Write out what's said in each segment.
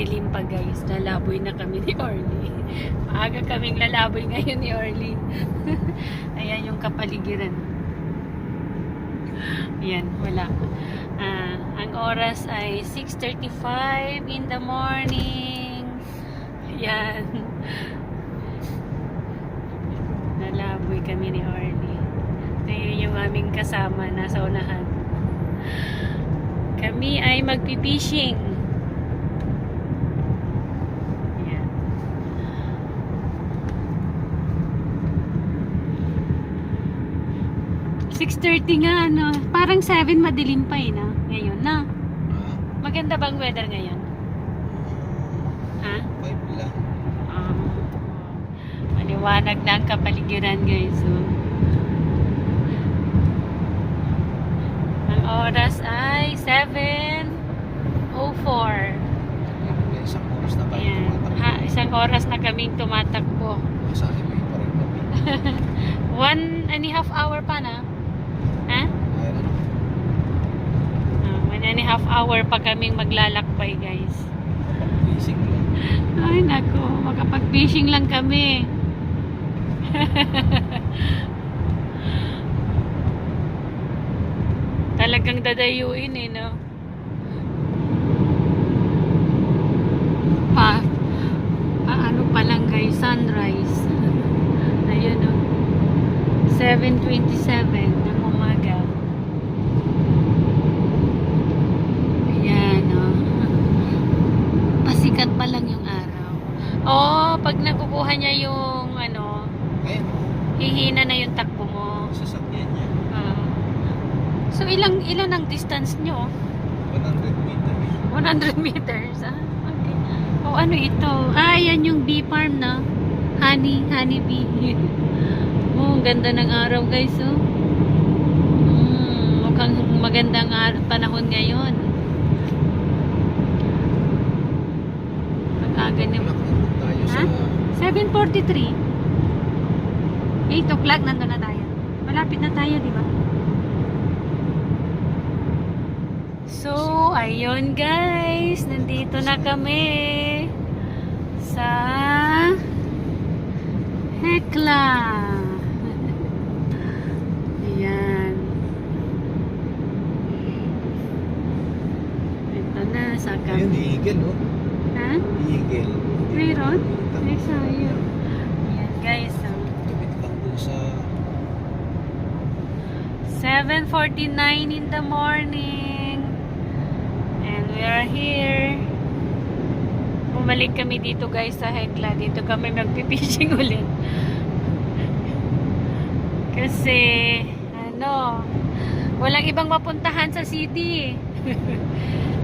madilim pa guys. Lalaboy na kami ni Orly. Maaga kaming lalaboy ngayon ni Orly. Ayan yung kapaligiran. Ayan, wala. Ang oras ay 6:35 in the morning. Ayan. Nalaboy kami ni Orly. Ayan yung aming kasama nasa unahan. Kami ay magpipishing. Ayan. "6:30 nga, ano. Parang 7 madilim pa na. Ngayon na. Maganda bang weather ngayon? Ha? 5 lang. Maliwanag na ang kapaligiran guys. So, ang oras ay 7:04. Isang oras na tayo Ayan. tumatakbo. Isang oras na kaming tumatakbo. Sa highway pa rin kami. 1.5 hour pa na. Ha? Ayan, ano? 1.5 hour pa kaming maglalakbay guys. Basic lang. Ay nako, makapag-fishing lang kami. Talagang dadayuin no? Ano pa lang guys, sunrise. Ayun 7:27 ng umaga. Ayan pasikat pa lang yung araw. Pag nakukuha niya yung Ayan, hihina na yung takbo mo. sasakyan niya. So ilan ang distance nyo? 100 meters. 100 meters. Okay. Ano ito? Yan yung bee farm na. Honey bee. Ang ganda ng araw guys. Mukhang magandang panahon ngayon. Pag-aga na. Nandun tayo sa... 7:43. 8 o'clock nandun na tayo. Malapit na tayo, di ba? So, ayun guys. Nandito na kami sa Hekla. Ayan. Ito na, sa Ayun, kami. eagle, oh. Ha? Eagle. Meron? Ay, sayang. Ayan guys. Tumit lang dun sa... 7:49 in the morning. And we are here. Bumalik kami dito guys sa Hekla. Dito kami magpipishing ulit. Kasi, walang ibang mapuntahan sa city.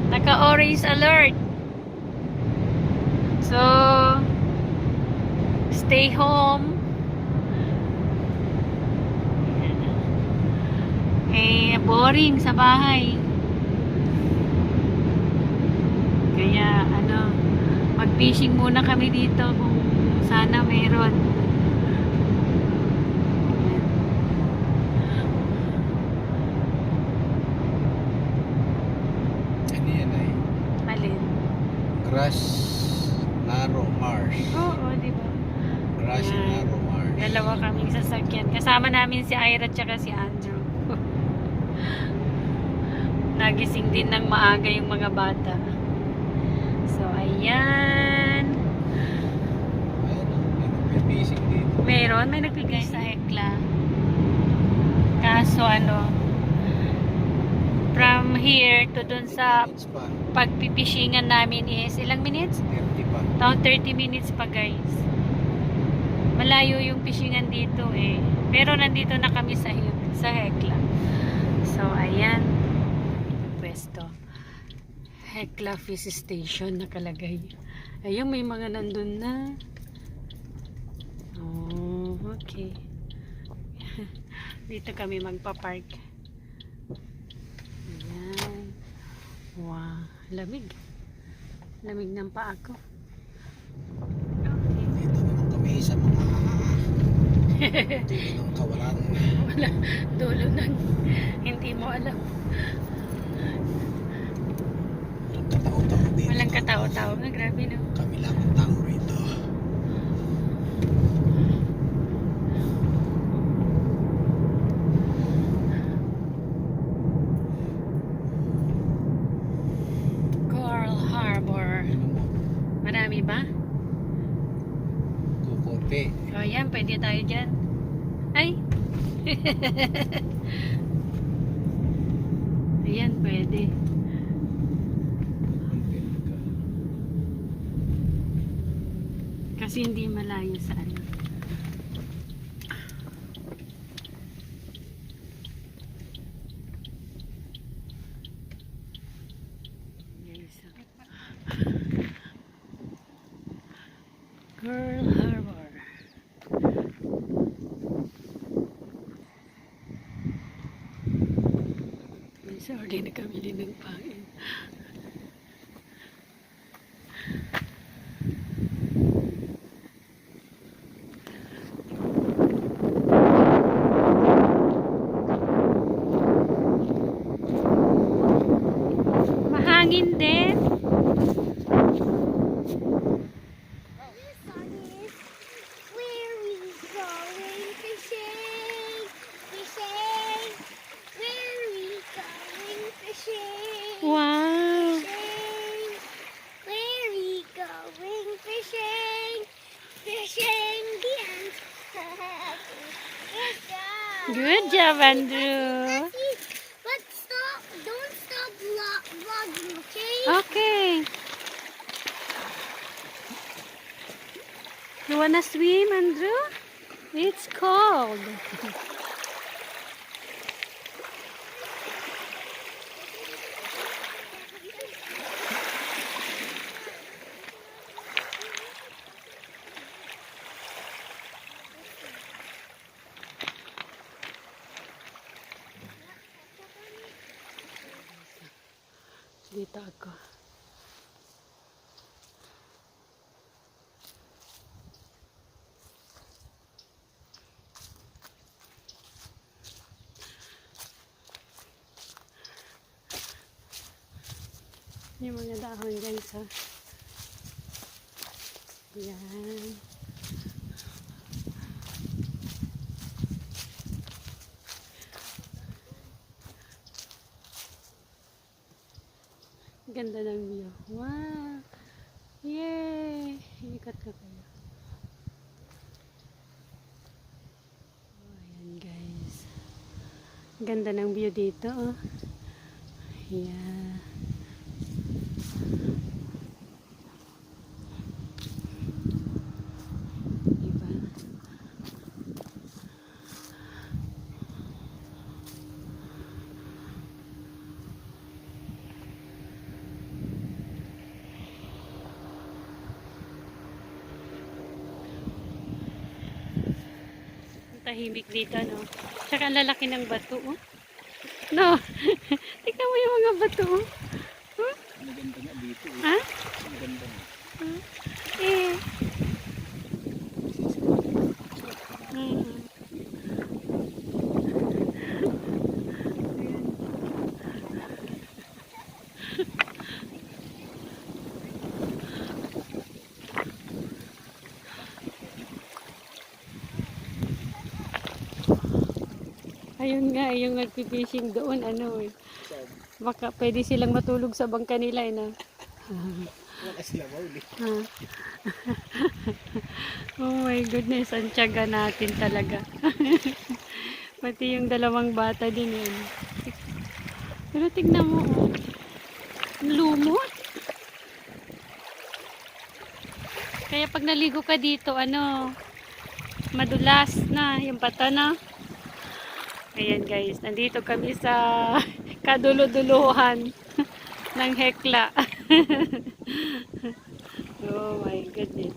Naka-orange alert. So, stay home. Boring sa bahay. Kaya, mag-fishing muna kami dito kung sana mayroon. Ano yan ay? Alin? Grass Narrow Marsh. Oo, di ba? Grass Yan. Narrow Marsh. Dalawa kaming sasakyan. Kasama namin si Ira at si Andrew. Nagising din ng maaga yung mga bata. So, ayan. Ayan, may nagpipishing dito. Meron, may nagbigay sa Hekla. Kaso from here to dun sa Minutes pa. pagpipishingan namin is ilang minutes? 30 pa. Taon 30 minutes pa guys. Malayo yung pishingan dito Pero nandito na kami sa Hekla. So, ayan. Pwesto. Hekla Fish Station nakalagay. Ayun, may mga nandun na. Okay. Dito kami magpa-park. Ayan. Wow. Lamig. Lamig ng paa ko. Dito naman kami sa mga dulo ng kawalan. Wala. Dulo ng hindi mo alam. Walang katao-tao dito. Walang katao-tao. tao nga, grabe no. Kami lang ang tao rito. Coral Harbor. Ano mo? Marami ba? Kukote. So, ayan, pwede tayo dyan. Ay! Ayan, pwede. Kasi hindi malayo sa ano. Guys, Coral Harbor. Guys, order na kami din ng pain. Mahangin din. Where we going fishing? Fishing. Where we going fishing? Wow! Fishing. Where we going fishing? Fishing the end. Good job. Good job, Andrew. But stop. Don't stop vlogging, okay? Okay. You wanna swim, Andrew? It's cold. Dito ako. Yung mga dahon guys ha. Yan. Ganda ng view. Wow! Yay! Ikot ko kayo. Oh, ayan guys. Ganda ng view dito oh. Yeah. Diba? Tahimik dito, no? Tsaka ang lalaki ng bato, oh. No? Tignan mo yung mga bato, oh. Huh? Maganda nga dito. Ha? Maganda nga. Eh. Mm. Ayun nga, yung nagpipishing doon, ano eh. Baka pwede silang matulog sa bangka nila, eh, na. Wala sila mauli. Ha? Oh my goodness, ang tiyaga natin talaga. Pati yung dalawang bata din yun. Pero tignan mo, oh. Ang lumot. Kaya pag naligo ka dito, ano, madulas na yung bata na. Ayan guys, nandito kami sa kaduluduluhan ng Hekla. Oh my goodness.